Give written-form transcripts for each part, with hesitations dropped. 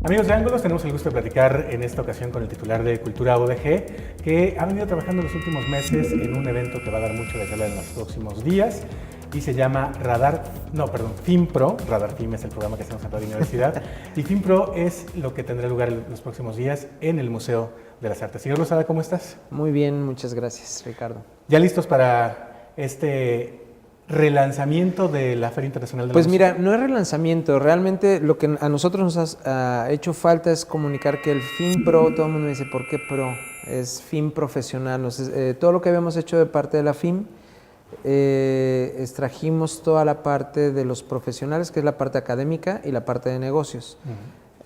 Amigos de Ángulos, tenemos el gusto de platicar en esta ocasión con el titular de Cultura UDG, que ha venido trabajando en los últimos meses en un evento que va a dar mucho de qué hablar en los próximos días y se llama FIMPRO. Radar FIM es el programa que hacemos en Radio Universidad y FIMPRO es lo que tendrá lugar en los próximos días en el Museo de las Artes. Señor Lozada, ¿cómo estás? Muy bien, muchas gracias, Ricardo. ¿Ya listos para este relanzamiento de la Feria Internacional de la Música? Pues mira, no es relanzamiento, realmente lo que a nosotros nos ha hecho falta es comunicar que el FIMPRO, todo el mundo me dice, ¿por qué PRO? Es FIM profesional. Todo lo que habíamos hecho de parte de la FIM, extrajimos toda la parte de los profesionales, que es la parte académica y la parte de negocios.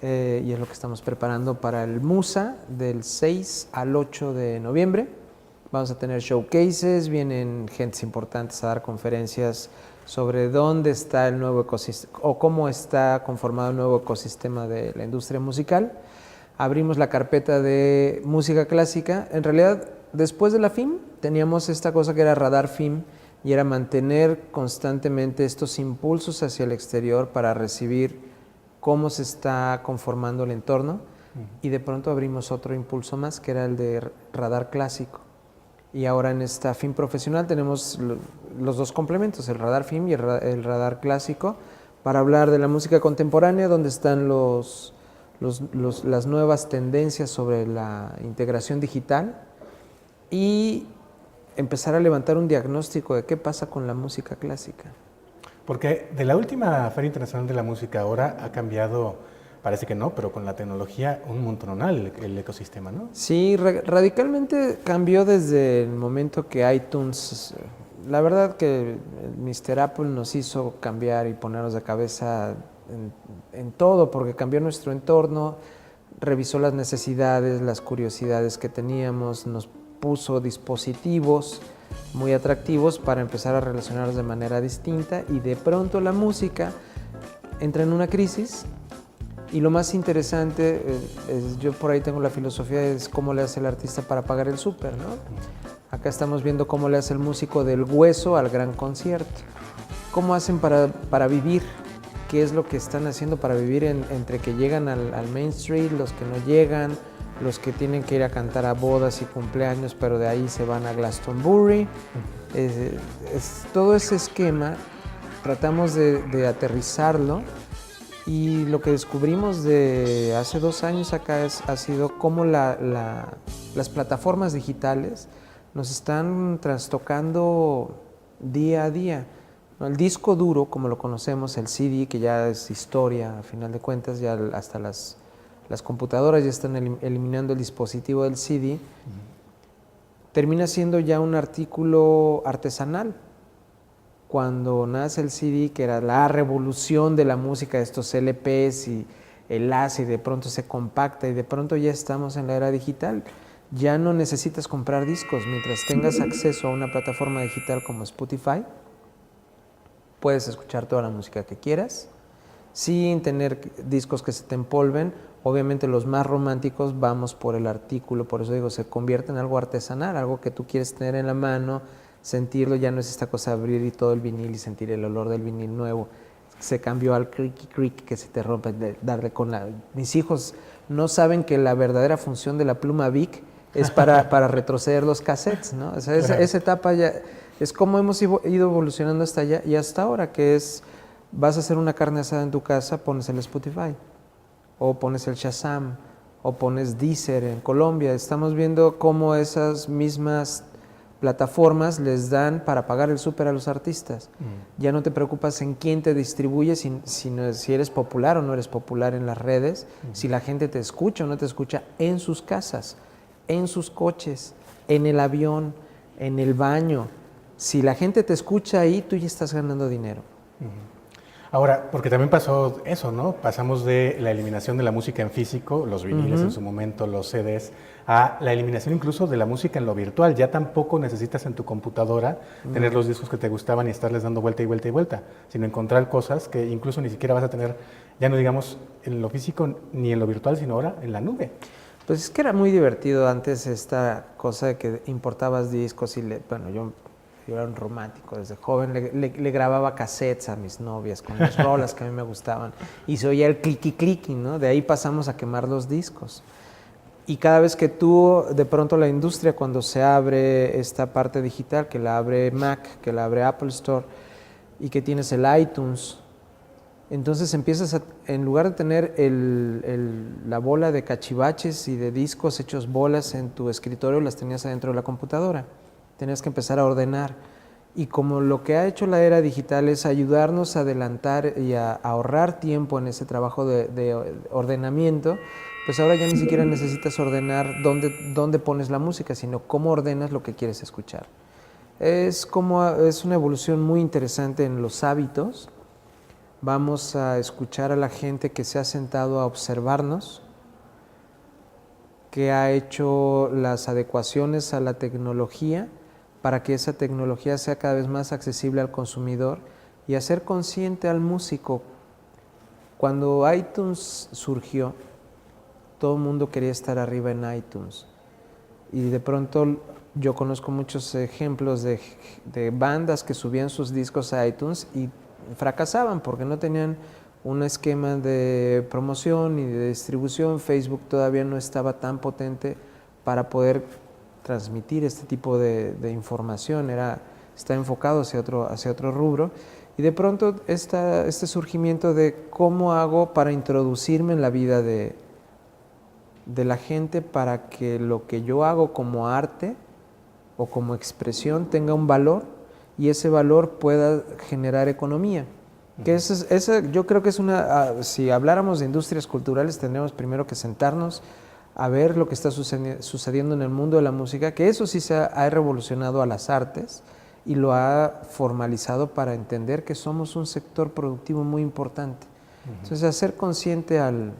Y es lo que estamos preparando para el MUSA del 6 al 8 de noviembre. Vamos a tener showcases, vienen gentes importantes a dar conferencias sobre dónde está el nuevo ecosistema o cómo está conformado el nuevo ecosistema de la industria musical. Abrimos la carpeta de música clásica. En realidad, después de la FIM, teníamos esta cosa que era Radar FIM y era mantener constantemente estos impulsos hacia el exterior para recibir cómo se está conformando el entorno. Y de pronto abrimos otro impulso más, que era el de Radar Clásico. Y ahora en esta FIM profesional tenemos los dos complementos, el Radar FIM y el Radar Clásico, para hablar de la música contemporánea, donde están las nuevas tendencias sobre la integración digital y empezar a levantar un diagnóstico de qué pasa con la música clásica. Porque de la última Feria Internacional de la Música ahora ha cambiado, parece que no, pero con la tecnología un montonal el ecosistema, ¿no? Sí, radicalmente cambió desde el momento que iTunes, la verdad que Mr. Apple nos hizo cambiar y ponernos de cabeza en todo, porque cambió nuestro entorno, revisó las necesidades, las curiosidades que teníamos, nos puso dispositivos muy atractivos para empezar a relacionarnos de manera distinta y de pronto la música entra en una crisis. Y lo más interesante, yo por ahí tengo la filosofía, es cómo le hace el artista para pagar el súper, ¿no? Acá estamos viendo cómo le hace el músico del hueso al gran concierto. ¿Cómo hacen para vivir? ¿Qué es lo que están haciendo para vivir entre que llegan al Main Street, los que no llegan, los que tienen que ir a cantar a bodas y cumpleaños, pero de ahí se van a Glastonbury? Todo ese esquema tratamos de aterrizarlo. Y lo que descubrimos de hace 2 años acá ha sido cómo las plataformas digitales nos están trastocando día a día. El disco duro, como lo conocemos, el CD, que ya es historia, a final de cuentas, ya hasta las computadoras ya están eliminando el dispositivo del CD, termina siendo ya un artículo artesanal. Cuando nace el CD, que era la revolución de la música, estos LPs y el ACE, y de pronto se compacta y de pronto ya estamos en la era digital. Ya no necesitas comprar discos. Mientras tengas acceso a una plataforma digital como Spotify, puedes escuchar toda la música que quieras, sin tener discos que se te empolven. Obviamente los más románticos vamos por el artículo, por eso digo, se convierte en algo artesanal, algo que tú quieres tener en la mano, sentirlo. Ya no es esta cosa de abrir y todo el vinil y sentir el olor del vinil nuevo. Se cambió al creaky creak, que se te rompe, darle con la... Mis hijos no saben que la verdadera función de la pluma Bic es para retroceder los cassettes, ¿no? O sea, esa etapa ya es como hemos ido evolucionando hasta allá y hasta ahora, que es, vas a hacer una carne asada en tu casa, pones el Spotify, o pones el Shazam, o pones Deezer en Colombia. Estamos viendo cómo esas mismas plataformas les dan para pagar el súper a los artistas. Ya no te preocupas en quién te distribuye, sino si eres popular o no eres popular en las redes, si la gente te escucha o no te escucha en sus casas, en sus coches, en el avión, en el baño. Si la gente te escucha ahí, tú ya estás ganando dinero. Ahora, porque también pasó eso, ¿no? Pasamos de la eliminación de la música en físico, los viniles en su momento, los CDs, a la eliminación incluso de la música en lo virtual. Ya tampoco necesitas en tu computadora tener los discos que te gustaban y estarles dando vuelta y vuelta y vuelta, sino encontrar cosas que incluso ni siquiera vas a tener, ya no digamos en lo físico ni en lo virtual, sino ahora en la nube. Pues es que era muy divertido antes esta cosa de que importabas discos y bueno, yo Yo era un romántico desde joven, le grababa cassettes a mis novias con las rolas que a mí me gustaban y se oía el cliqui, ¿no? De ahí pasamos a quemar los discos. Y cada vez que tú, de pronto la industria, cuando se abre esta parte digital, que la abre Mac, que la abre Apple Store y que tienes el iTunes, entonces empiezas en lugar de tener la bola de cachivaches y de discos hechos bolas en tu escritorio, las tenías adentro de la computadora. Tenías que empezar a ordenar. Y como lo que ha hecho la era digital es ayudarnos a adelantar y a ahorrar tiempo en ese trabajo de ordenamiento, pues ahora ya ni siquiera necesitas ordenar dónde pones la música, sino cómo ordenas lo que quieres escuchar. Es una evolución muy interesante en los hábitos. Vamos a escuchar a la gente que se ha sentado a observarnos, que ha hecho las adecuaciones a la tecnología para que esa tecnología sea cada vez más accesible al consumidor y hacer consciente al músico. Cuando iTunes surgió, todo el mundo quería estar arriba en iTunes y de pronto yo conozco muchos ejemplos de bandas que subían sus discos a iTunes y fracasaban porque no tenían un esquema de promoción y de distribución. Facebook todavía no estaba tan potente para poder transmitir este tipo de información, está enfocado hacia otro rubro. Y de pronto este surgimiento de cómo hago para introducirme en la vida de la gente para que lo que yo hago como arte o como expresión tenga un valor y ese valor pueda generar economía. Que yo creo que si habláramos de industrias culturales, tendríamos primero que sentarnos a ver lo que está sucediendo en el mundo de la música, que eso sí ha revolucionado a las artes y lo ha formalizado para entender que somos un sector productivo muy importante. Entonces, hacer consciente al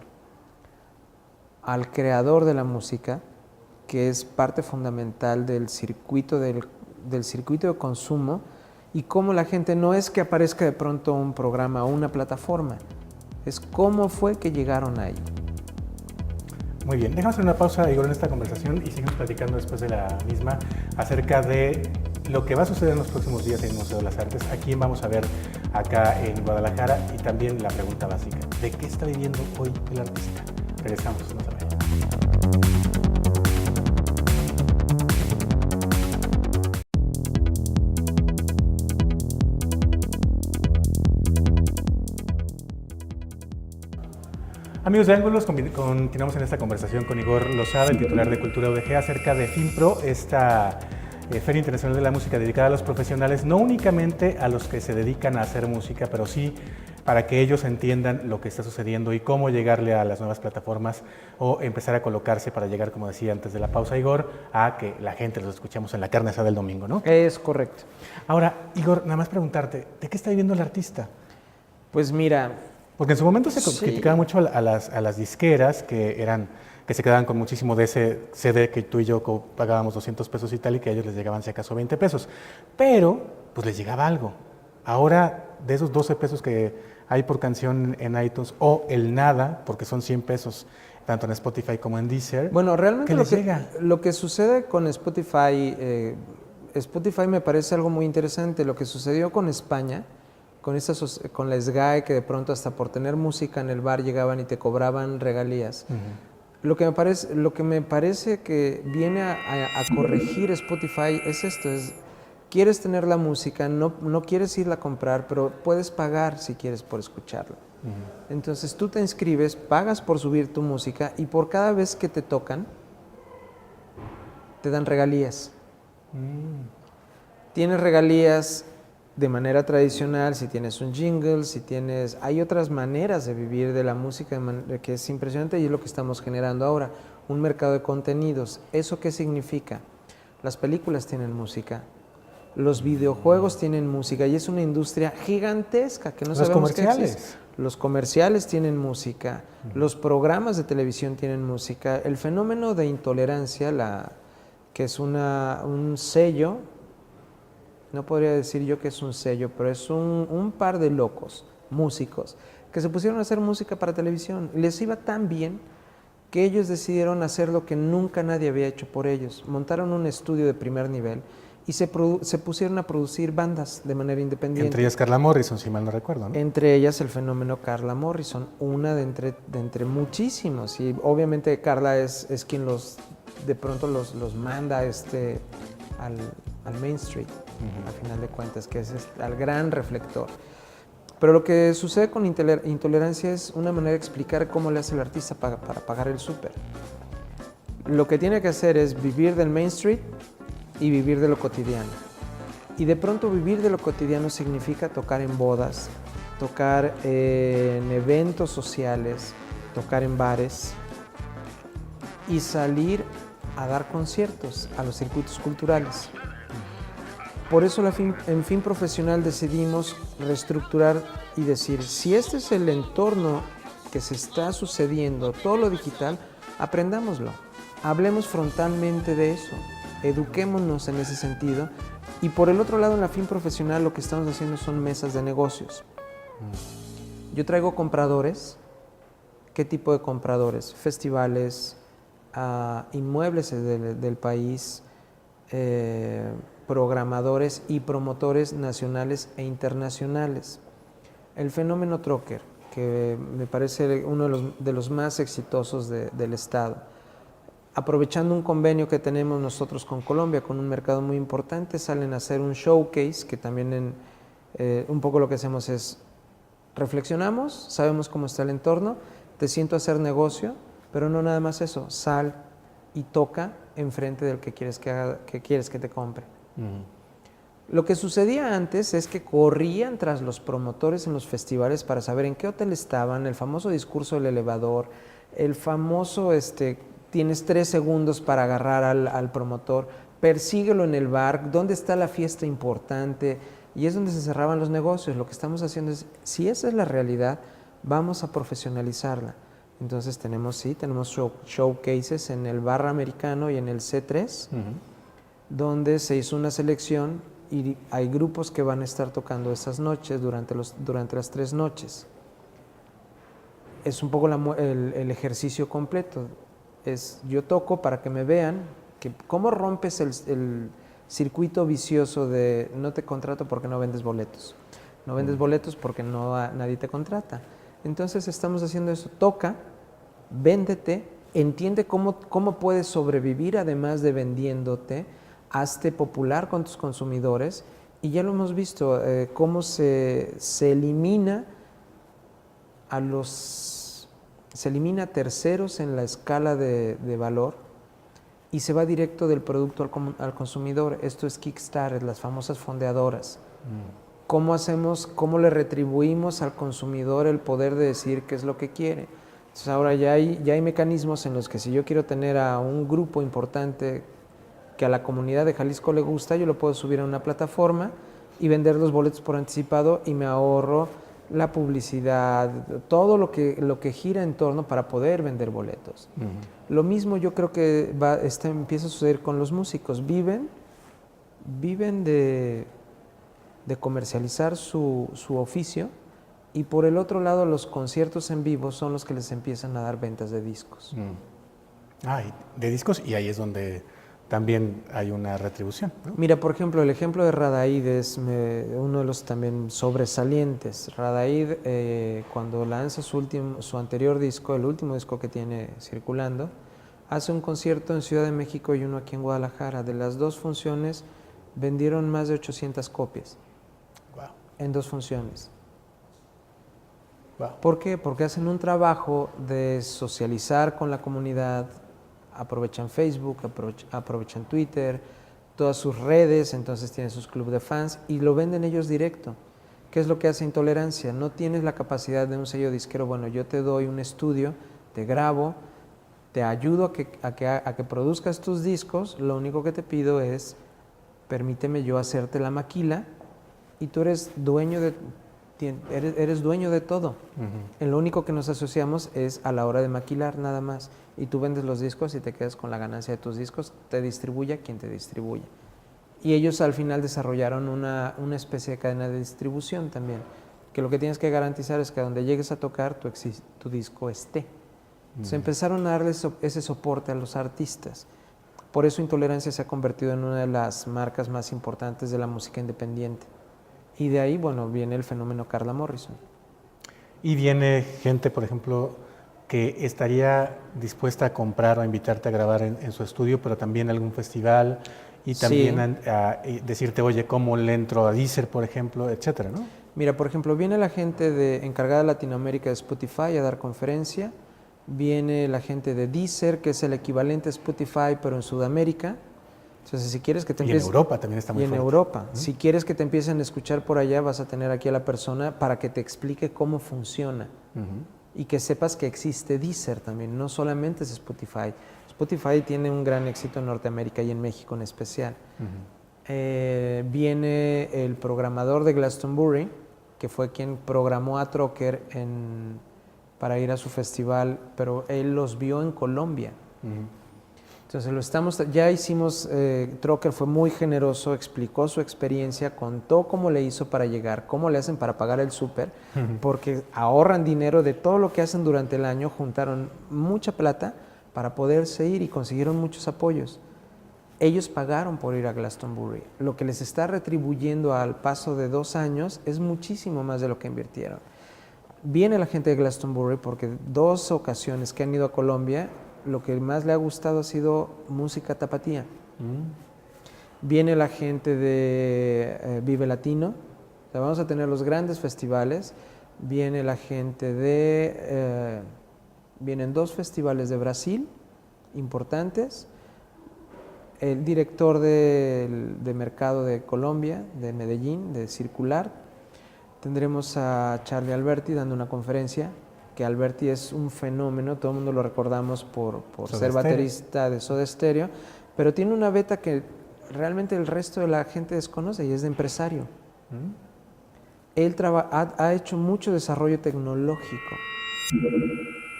creador de la música, que es parte fundamental del circuito de consumo, y cómo la gente no es que aparezca de pronto un programa o una plataforma, es cómo fue que llegaron ahí. Muy bien, déjame hacer una pausa, Igor, en esta conversación y seguimos platicando después de la misma acerca de lo que va a suceder en los próximos días en el Museo de las Artes, a quién vamos a ver acá en Guadalajara y también la pregunta básica, ¿de qué está viviendo hoy el artista? Regresamos, no se vayan. Amigos de Ángulos, continuamos en esta conversación con Igor Losada, el titular de Cultura UDG, acerca de FIMPRO, esta Feria Internacional de la Música dedicada a los profesionales, no únicamente a los que se dedican a hacer música, pero sí para que ellos entiendan lo que está sucediendo y cómo llegarle a las nuevas plataformas o empezar a colocarse para llegar, como decía antes de la pausa, Igor, a que la gente los escuchemos en la carne asada del domingo, ¿no? Es correcto. Ahora, Igor, nada más preguntarte, ¿de qué está viviendo el artista? Pues mira... Porque en su momento se criticaba mucho a las disqueras que se quedaban con muchísimo de ese CD que tú y yo pagábamos 200 pesos y tal, y que a ellos les llegaban si acaso 20 pesos. Pero, pues les llegaba algo. Ahora, de esos 12 pesos que hay por canción en iTunes, o el nada, porque son 100 pesos, tanto en Spotify como en Deezer, bueno, realmente llega. Lo que sucede con Spotify, Spotify me parece algo muy interesante. Lo que sucedió con España, con la SGAE, que de pronto hasta por tener música en el bar llegaban y te cobraban regalías. Lo que me parece que viene a corregir Spotify es esto, quieres tener la música, no quieres irla a comprar, pero puedes pagar si quieres por escucharla. Entonces tú te inscribes, pagas por subir tu música y por cada vez que te tocan, te dan regalías. Tienes regalías de manera tradicional, si tienes un jingle, hay otras maneras de vivir de la música que es impresionante y es lo que estamos generando ahora, un mercado de contenidos. ¿Eso qué significa? Las películas tienen música, los videojuegos tienen música y es una industria gigantesca que no sabemos qué existe. Los comerciales tienen música, los programas de televisión tienen música, el fenómeno de intolerancia, que es un sello. No podría decir yo que es un sello, pero es un par de locos, músicos, que se pusieron a hacer música para televisión. Les iba tan bien que ellos decidieron hacer lo que nunca nadie había hecho por ellos. Montaron un estudio de primer nivel y se pusieron a producir bandas de manera independiente. Entre ellas Carla Morrison, si mal no recuerdo, ¿no? Entre ellas el fenómeno Carla Morrison, una de entre muchísimos. Y obviamente Carla es quien de pronto los manda al Main Street, a final de cuentas, que es al gran reflector. Pero lo que sucede con intolerancia es una manera de explicar cómo le hace el artista para pagar el súper. Lo que tiene que hacer es vivir del Main Street y vivir de lo cotidiano. Y de pronto vivir de lo cotidiano significa tocar en bodas, tocar en eventos sociales, tocar en bares y salir a dar conciertos a los circuitos culturales. Por eso en Fin Profesional decidimos reestructurar y decir, si este es el entorno que se está sucediendo, todo lo digital, aprendámoslo, hablemos frontalmente de eso, eduquémonos en ese sentido. Y por el otro lado, en la Fin Profesional lo que estamos haciendo son mesas de negocios. Yo traigo compradores. ¿Qué tipo de compradores? Festivales, inmuebles del país, programadores y promotores nacionales e internacionales. El fenómeno Trocker, que me parece uno de los más exitosos del Estado. Aprovechando un convenio que tenemos nosotros con Colombia, con un mercado muy importante, salen a hacer un showcase, que también un poco lo que hacemos es reflexionamos, sabemos cómo está el entorno, te siento a hacer negocio, pero no nada más eso, sal y toca enfrente del que quieres que te compre. Lo que sucedía antes es que corrían tras los promotores en los festivales para saber en qué hotel estaban, el famoso discurso del elevador, el famoso tienes 3 segundos para agarrar al promotor, persíguelo en el bar, ¿dónde está la fiesta importante? Y es donde se cerraban los negocios. Lo que estamos haciendo es, si esa es la realidad, vamos a profesionalizarla. Entonces tenemos showcases en el Bar Americano y en el C3, donde se hizo una selección y hay grupos que van a estar tocando esas noches durante las 3 noches. Es un poco el ejercicio completo. Yo toco para que me vean cómo rompes el circuito vicioso de no te contrato porque no vendes boletos. No vendes boletos porque nadie te contrata. Entonces estamos haciendo eso. Toca, véndete, entiende cómo puedes sobrevivir además de vendiéndote, hazte popular con tus consumidores y ya lo hemos visto, cómo se elimina se elimina terceros en la escala de valor y se va directo del producto al consumidor. Esto es Kickstarter, las famosas fondeadoras. ¿Cómo le retribuimos al consumidor el poder de decir qué es lo que quiere? Entonces ahora ya hay mecanismos en los que si yo quiero tener a un grupo importante que a la comunidad de Jalisco le gusta, yo lo puedo subir a una plataforma y vender los boletos por anticipado y me ahorro la publicidad, todo lo que gira en torno para poder vender boletos. Lo mismo yo creo que empieza a suceder con los músicos. Viven de comercializar su oficio y por el otro lado los conciertos en vivo son los que les empiezan a dar ventas de discos. De discos, y ahí es donde también hay una retribución, ¿no? Mira, por ejemplo, el ejemplo de Radaíd es uno de los también sobresalientes. Radaíd, cuando lanza su anterior disco, el último disco que tiene circulando, hace un concierto en Ciudad de México y uno aquí en Guadalajara. De las 2 funciones, vendieron más de 800 copias. Wow. En 2 funciones. Wow. ¿Por qué? Porque hacen un trabajo de socializar con la comunidad, aprovechan Facebook, aprovechan Twitter, todas sus redes, entonces tienen sus clubes de fans y lo venden ellos directo. ¿Qué es lo que hace Intolerancia? No tienes la capacidad de un sello disquero, bueno, yo te doy un estudio, te grabo, te ayudo a que produzcas tus discos, lo único que te pido es, permíteme yo hacerte la maquila y tú eres dueño de todo. En lo único que nos asociamos es a la hora de maquilar nada más. Y tú vendes los discos y te quedas con la ganancia de tus discos, te distribuya quien te distribuye. Y ellos al final desarrollaron una especie de cadena de distribución también, que lo que tienes que garantizar es que donde llegues a tocar tu disco esté. Entonces empezaron a darles ese soporte a los artistas. Por eso Intolerancia se ha convertido en una de las marcas más importantes de la música independiente. Y de ahí, bueno, viene el fenómeno Carla Morrison. Y viene gente, por ejemplo, que estaría dispuesta a comprar o a invitarte a grabar en su estudio, pero también a algún festival y también Sí. a decirte, oye, ¿cómo le entro a Deezer, por ejemplo, etcétera, ¿no? Mira, por ejemplo, viene la gente encargada de Latinoamérica de Spotify a dar conferencia. Viene la gente de Deezer, que es el equivalente a Spotify, pero en Sudamérica. Entonces, si quieres que te Y en empiecen... Europa también está muy Y en fuerte. Europa. Si quieres que te empiecen a escuchar por allá, vas a tener aquí a la persona para que te explique cómo funciona. Y que sepas que existe Deezer también, no solamente es Spotify. Spotify tiene un gran éxito en Norteamérica y en México en especial. Viene el programador de Glastonbury, que fue quien programó a Trocker para ir a su festival, pero él los vio en Colombia. Entonces ya hicimos, Trocker fue muy generoso, explicó su experiencia, contó cómo le hizo para llegar, cómo le hacen para pagar el súper, porque ahorran dinero de todo lo que hacen durante el año, juntaron mucha plata para poderse ir y consiguieron muchos apoyos. Ellos pagaron por ir a Glastonbury. Lo que les está retribuyendo al paso de 2 años es muchísimo más de lo que invirtieron. Viene la gente de Glastonbury porque 2 ocasiones que han ido a Colombia, lo que más le ha gustado ha sido música tapatía. Viene la gente de Vive Latino. O sea, vamos a tener los grandes festivales. Viene la gente vienen 2 festivales de Brasil importantes. El director de mercado de Colombia, de Medellín, de Circular. Tendremos a Charlie Alberti dando una conferencia, que Alberti es un fenómeno, todo el mundo lo recordamos por ser baterista de Soda Stereo, pero tiene una beta que realmente el resto de la gente desconoce y es de empresario. Él ha hecho mucho desarrollo tecnológico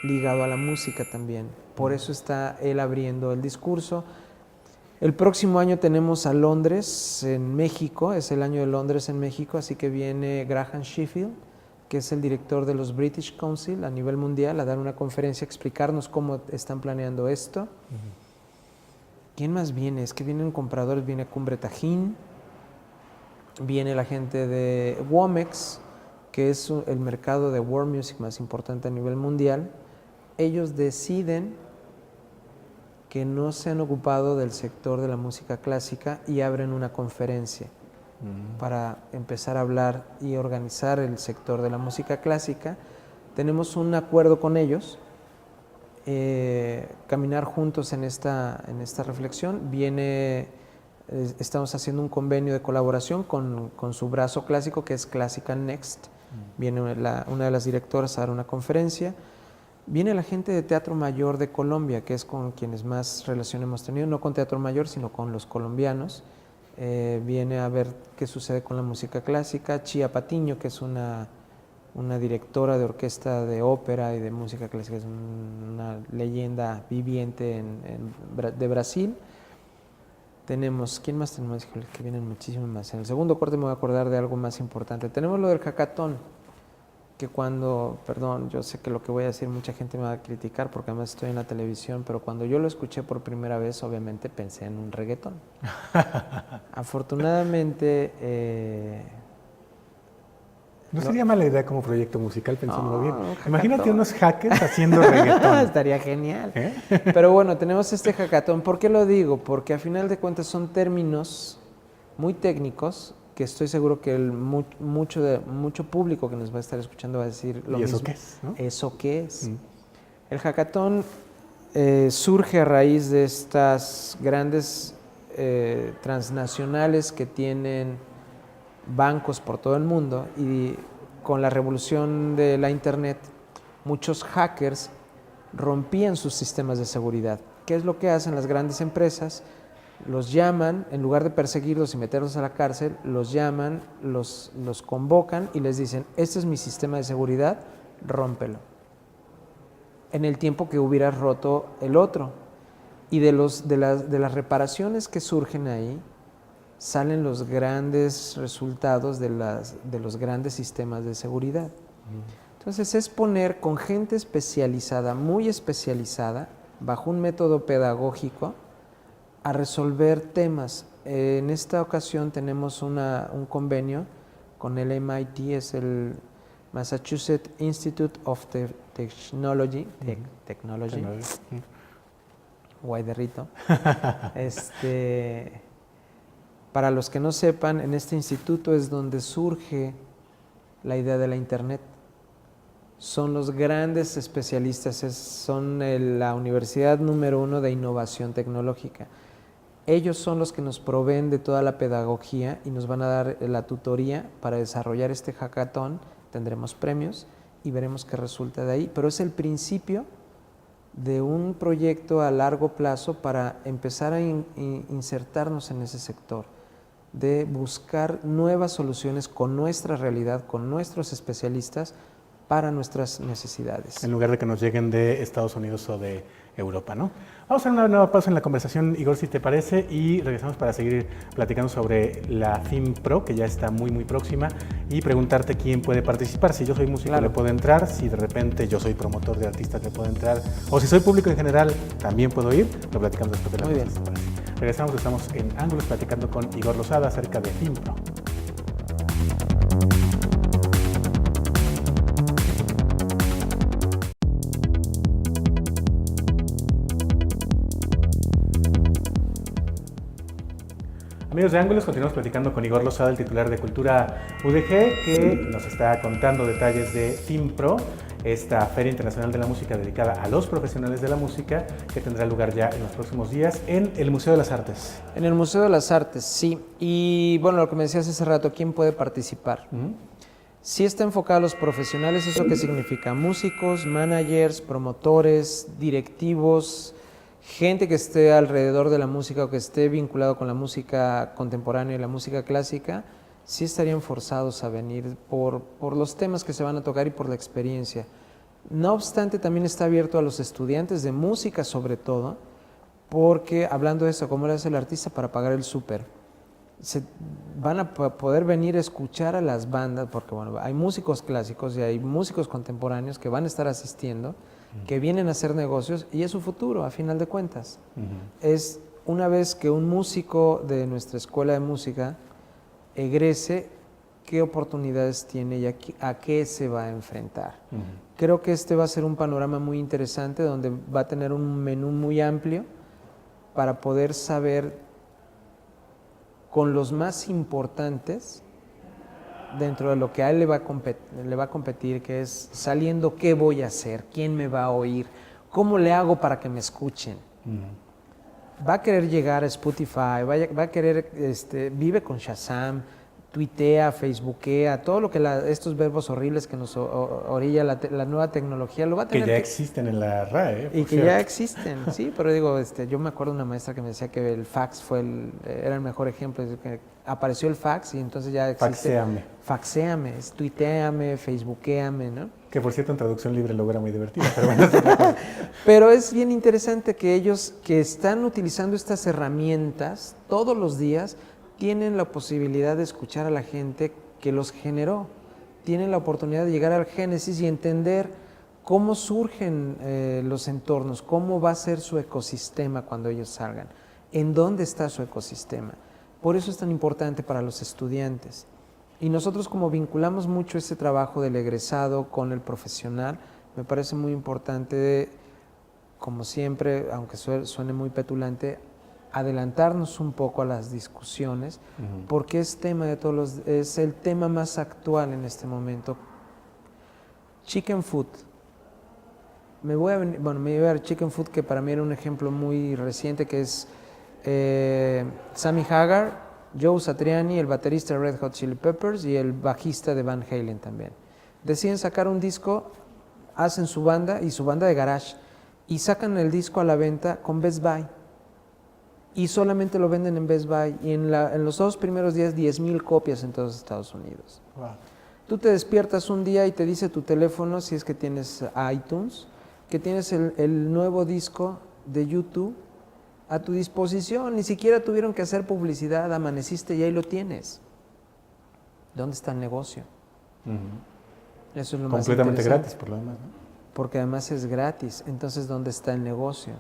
ligado a la música también, por eso está él abriendo el discurso. El próximo año tenemos a Londres, en México, es el año de Londres en México, así que viene Graham Sheffield, que es el director de los British Council a nivel mundial, a dar una conferencia, a explicarnos cómo están planeando esto. ¿Quién más viene? Es que vienen compradores, viene Cumbre Tajín, viene la gente de Womex, que es el mercado de world music más importante a nivel mundial. Ellos deciden que no se han ocupado del sector de la música clásica y abren una conferencia para empezar a hablar y organizar el sector de la música clásica. Tenemos un acuerdo con ellos, caminar juntos en esta reflexión. Estamos haciendo un convenio de colaboración con su brazo clásico, que es Classical Next. Viene una de las directoras a dar una conferencia. Viene la gente de Teatro Mayor de Colombia, que es con quienes más relación hemos tenido, no con Teatro Mayor, sino con los colombianos. Viene a ver qué sucede con la música clásica. Chia Patiño, que es una directora de orquesta de ópera y de música clásica, es una leyenda viviente de Brasil. Tenemos, ¿quién más tenemos? Que vienen muchísimos más. En el segundo corte me voy a acordar de algo más importante. Tenemos lo del hackathon, que perdón, yo sé que lo que voy a decir mucha gente me va a criticar porque además estoy en la televisión, pero cuando yo lo escuché por primera vez, obviamente pensé en un reggaetón. Afortunadamente... No sería mala idea como proyecto musical, pensándolo bien. hackathon. Imagínate unos hackers haciendo reggaetón. Estaría genial. Pero bueno, tenemos este hackathon. ¿Por qué lo digo? Porque a final de cuentas son términos muy técnicos que estoy seguro que mucho público que nos va a estar escuchando va a decir lo mismo. ¿Y eso qué es? ¿No? ¿Eso qué es? El hackathon surge a raíz de estas grandes transnacionales que tienen bancos por todo el mundo, y con la revolución de la internet muchos hackers rompían sus sistemas de seguridad. ¿Qué es lo que hacen las grandes empresas? Los llaman, en lugar de perseguirlos y meterlos a la cárcel, los llaman, los convocan y les dicen: este es mi sistema de seguridad, rómpelo. En el tiempo que hubieras roto el otro. Y de las reparaciones que surgen ahí, salen los grandes resultados de los grandes sistemas de seguridad. Entonces es poner con gente especializada, muy especializada, bajo un método pedagógico, a resolver temas. En esta ocasión tenemos un convenio con el MIT, es el Massachusetts Institute of Technology, guay de rito. Para los que no sepan, en este instituto es donde surge la idea de la Internet. Son los grandes especialistas, son la universidad número 1 de innovación tecnológica. Ellos son los que nos proveen de toda la pedagogía y nos van a dar la tutoría para desarrollar este hackathon. Tendremos premios y veremos qué resulta de ahí. Pero es el principio de un proyecto a largo plazo para empezar a insertarnos en ese sector, de buscar nuevas soluciones con nuestra realidad, con nuestros especialistas, para nuestras necesidades. En lugar de que nos lleguen de Estados Unidos o de Europa, ¿no? Vamos a hacer una nueva pausa en la conversación, Igor, si te parece, y regresamos para seguir platicando sobre la FIMPRO, que ya está muy, muy próxima, y preguntarte quién puede participar. Si yo soy músico, le puedo entrar; si de repente yo soy promotor de artistas, le puedo entrar; o si soy público en general, también puedo ir. Lo platicamos después de la pausa. Muy bien. Regresamos, estamos en Ángulos platicando con Igor Losada acerca de FIMPRO. Amigos de Ángulos, continuamos platicando con Igor Losada, el titular de Cultura UDG, que nos está contando detalles de FIMPRO, esta Feria Internacional de la Música dedicada a los profesionales de la música, que tendrá lugar ya en los próximos días en el Museo de las Artes. En el Museo de las Artes, sí. Y bueno, lo que me decías hace rato, ¿quién puede participar? Sí está enfocado a los profesionales. ¿Eso qué significa? Músicos, managers, promotores, directivos, gente que esté alrededor de la música o que esté vinculado con la música contemporánea y la música clásica, sí estarían forzados a venir por los temas que se van a tocar y por la experiencia. No obstante, también está abierto a los estudiantes de música, sobre todo, porque hablando de eso, ¿cómo le hace el artista para pagar el súper? Van a poder venir a escuchar a las bandas, porque bueno, hay músicos clásicos y hay músicos contemporáneos que van a estar asistiendo, que vienen a hacer negocios, y es su futuro, a final de cuentas. Es una vez que un músico de nuestra escuela de música egrese, qué oportunidades tiene y a qué se va a enfrentar. Creo que este va a ser un panorama muy interesante, donde va a tener un menú muy amplio para poder saber con los más importantes dentro de lo que a él le va a competir, que es saliendo, ¿qué voy a hacer? ¿Quién me va a oír? ¿Cómo le hago para que me escuchen? Va a querer llegar a Spotify, va a querer, vive con Shazam, tuitea, facebookea, todo lo que estos verbos horribles que nos orilla la nueva tecnología, lo va a tener. Que ya existen en la RAE. Y que cierto. Ya existen, sí, pero digo, yo me acuerdo de una maestra que me decía que el fax era el mejor ejemplo, que apareció el fax y entonces ya existe. Faxéame, tuiteame, facebookéame, ¿no? Que por cierto en traducción libre lo era muy divertido, pero bueno. Pero es bien interesante que ellos que están utilizando estas herramientas todos los días tienen la posibilidad de escuchar a la gente que los generó, tienen la oportunidad de llegar al génesis y entender cómo surgen los entornos, cómo va a ser su ecosistema cuando ellos salgan, en dónde está su ecosistema. Por eso es tan importante para los estudiantes. Y nosotros, como vinculamos mucho ese trabajo del egresado con el profesional, me parece muy importante, como siempre, aunque suene muy petulante, adelantarnos un poco a las discusiones, porque es el tema más actual en este momento. Chicken Food. Me voy a ver Chicken Food, que para mí era un ejemplo muy reciente, que es Sammy Hagar, Joe Satriani, el baterista de Red Hot Chili Peppers y el bajista de Van Halen también. Deciden sacar un disco, hacen su banda y su banda de garage, y sacan el disco a la venta con Best Buy. Y solamente lo venden en Best Buy, y en los 2 primeros días 10,000 copias en todos Estados Unidos. Wow. Tú te despiertas un día y te dice tu teléfono, si es que tienes iTunes, que tienes el nuevo disco de YouTube a tu disposición. Ni siquiera tuvieron que hacer publicidad, amaneciste y ahí lo tienes. ¿Dónde está el negocio? Eso es lo completamente más gratis, por lo demás, ¿no? Porque además es gratis. Entonces, ¿dónde está el negocio?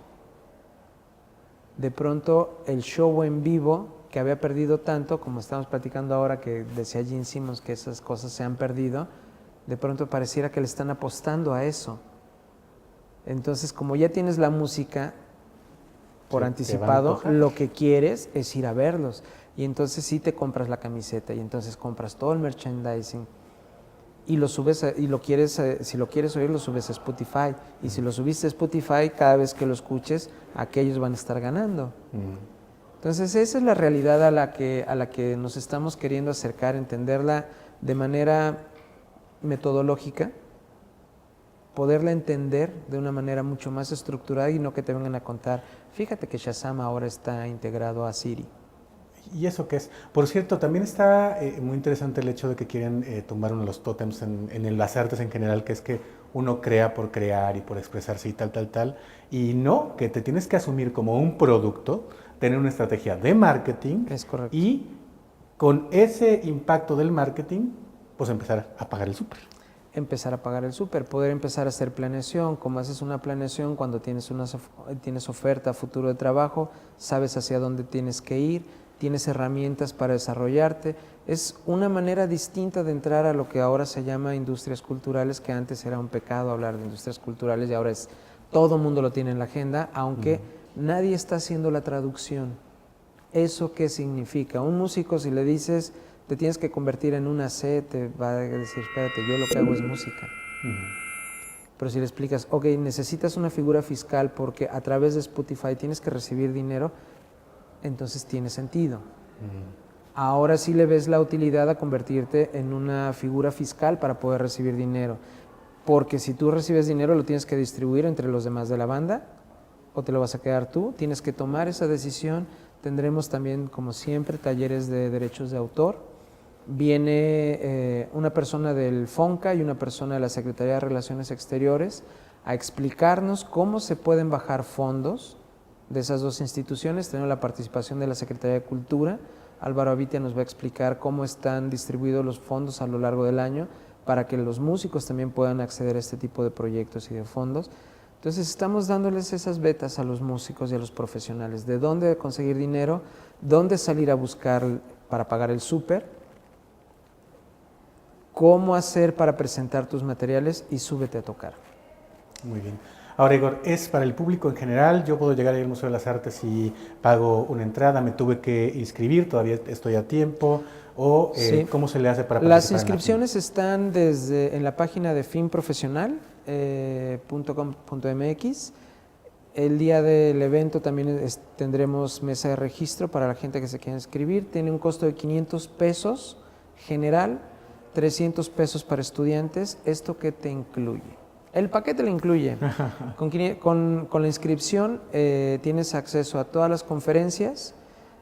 de pronto el show en vivo, que había perdido tanto, como estamos platicando ahora, que decía Gene Simmons que esas cosas se han perdido, de pronto pareciera que le están apostando a eso. Entonces, como ya tienes la música por anticipado, lo que quieres es ir a verlos. Y entonces sí te compras la camiseta y entonces compras todo el merchandising y lo subes y lo quieres, si lo quieres oír, lo subes a Spotify. Y si lo subiste a Spotify, cada vez que lo escuches, aquellos van a estar ganando. Entonces esa es la realidad a la que nos estamos queriendo acercar, entenderla de manera metodológica, poderla entender de una manera mucho más estructurada y no que te vengan a contar, fíjate que Shazam ahora está integrado a Siri. ¿Y eso qué es? Por cierto, también está muy interesante el hecho de que quieren tumbar uno de los tótems en las artes en general, que es que uno crea por crear y por expresarse y tal, y no, que te tienes que asumir como un producto, tener una estrategia de marketing. Es correcto. Y con ese impacto del marketing, pues empezar a pagar el súper. Empezar a pagar el súper, poder empezar a hacer planeación. Como haces una planeación cuando tienes oferta futuro de trabajo, sabes hacia dónde tienes que ir, tienes herramientas para desarrollarte. Es una manera distinta de entrar a lo que ahora se llama industrias culturales, que antes era un pecado hablar de industrias culturales y ahora es todo mundo lo tiene en la agenda, aunque nadie está haciendo la traducción. ¿Eso qué significa? Un músico, si le dices te tienes que convertir en una C, te va a decir, espérate, yo lo que hago es música. Pero si le explicas, ok, necesitas una figura fiscal porque a través de Spotify tienes que recibir dinero, entonces tiene sentido. Ahora sí le ves la utilidad a convertirte en una figura fiscal para poder recibir dinero. Porque si tú recibes dinero lo tienes que distribuir entre los demás de la banda o te lo vas a quedar tú. Tienes que tomar esa decisión. Tendremos también, como siempre, talleres de derechos de autor. Viene una persona del FONCA y una persona de la Secretaría de Relaciones Exteriores a explicarnos cómo se pueden bajar fondos de esas dos instituciones. Tenemos la participación de la Secretaría de Cultura. Álvaro Avitia nos va a explicar cómo están distribuidos los fondos a lo largo del año para que los músicos también puedan acceder a este tipo de proyectos y de fondos. Entonces estamos dándoles esas betas a los músicos y a los profesionales, de dónde conseguir dinero, dónde salir a buscar para pagar el súper, cómo hacer para presentar tus materiales y súbete a tocar. Muy bien. Ahora, Igor, ¿es para el público en general? Yo puedo llegar al Museo de las Artes y pago una entrada, me tuve que inscribir, todavía estoy a tiempo, o sí. ¿Cómo se le hace para participar? Las inscripciones están en la página de finprofesional.com.mx. El día del evento también tendremos mesa de registro para la gente que se quiera inscribir. Tiene un costo de 500 pesos general, 300 pesos para estudiantes. ¿Esto qué te incluye? El paquete le incluye. Con la inscripción tienes acceso a todas las conferencias.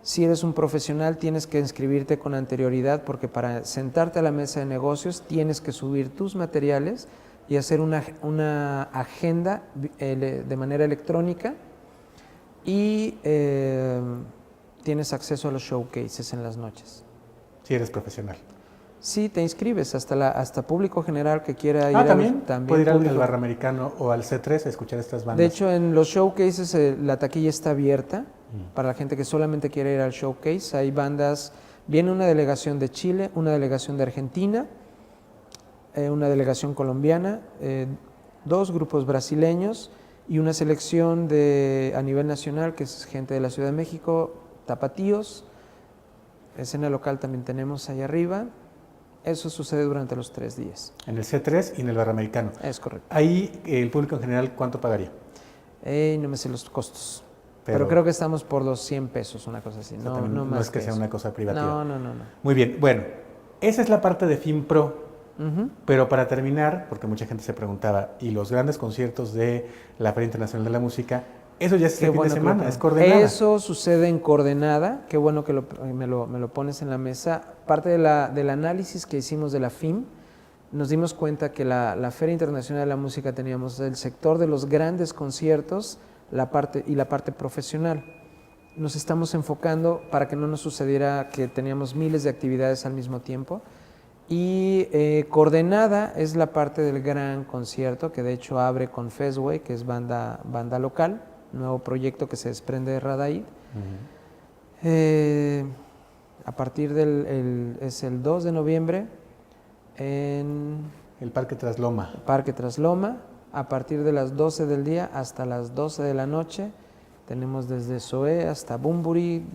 Si eres un profesional tienes que inscribirte con anterioridad porque para sentarte a la mesa de negocios tienes que subir tus materiales y hacer una agenda de manera electrónica y tienes acceso a los showcases en las noches. Si eres profesional. Sí, te inscribes, hasta público general que quiera ir. También puede ir al Barra Americano o al C3 a escuchar estas bandas. De hecho, en los showcases la taquilla está abierta para la gente que solamente quiere ir al showcase. Hay bandas, viene una delegación de Chile, una delegación de Argentina, una delegación colombiana, 2 grupos brasileños y una selección a nivel nacional, que es gente de la Ciudad de México, tapatíos. Escena local también tenemos ahí arriba. Eso sucede durante los 3 días. En el C3 y en el Barra Americano. Es correcto. Ahí, el público en general, ¿cuánto pagaría? No me sé los costos. Pero creo que estamos por los 100 pesos, una cosa así. No más. No es que sea una cosa privativa. No. Muy bien. Bueno, esa es la parte de FinPro. Pero para terminar, porque mucha gente se preguntaba, ¿y los grandes conciertos de la Feria Internacional de la Música? Eso ya es el fin de semana, es coordenada. Eso sucede en coordenada, qué bueno que me lo pones en la mesa. Parte del análisis que hicimos de la FIM, nos dimos cuenta que la Feria Internacional de la Música teníamos el sector de los grandes conciertos la parte profesional. Nos estamos enfocando para que no nos sucediera que teníamos miles de actividades al mismo tiempo. Y coordenada es la parte del gran concierto, que de hecho abre con Festway, que es banda local. nuevo proyecto que se desprende de Radaid. A partir es el 2 de noviembre en el Parque Trasloma. Parque Trasloma, a partir de las 12 del día hasta las 12 de la noche. Tenemos desde Zoé hasta Bunbury,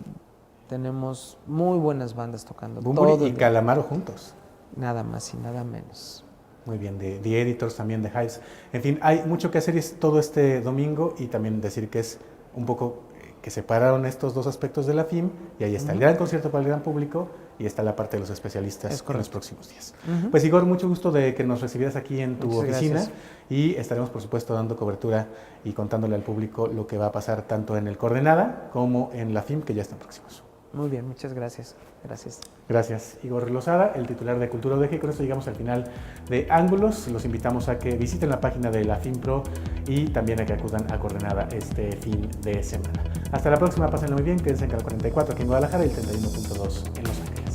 tenemos muy buenas bandas tocando. Bunbury todo y Calamaro juntos. Nada más y nada menos. Muy bien, de The Editors, también de Hives. En fin, hay mucho que hacer todo este domingo, y también decir que es un poco que separaron estos dos aspectos de la FIM, y ahí está el gran concierto para el gran público y está la parte de los especialistas en los próximos días. Pues Igor, mucho gusto de que nos recibieras aquí en tu oficina. Gracias. Y estaremos por supuesto dando cobertura y contándole al público lo que va a pasar tanto en el Coordenada como en la FIM, que ya están próximos. Muy bien, muchas gracias. Gracias. Gracias, Igor Lozada, el titular de Cultura UDG. Con esto llegamos al final de Ángulos. Los invitamos a que visiten la página de la FIMPRO y también a que acudan a Coordenada este fin de semana. Hasta la próxima, pásenlo muy bien, quédense en Canal 44 aquí en Guadalajara y el 31.2 en Los Ángeles.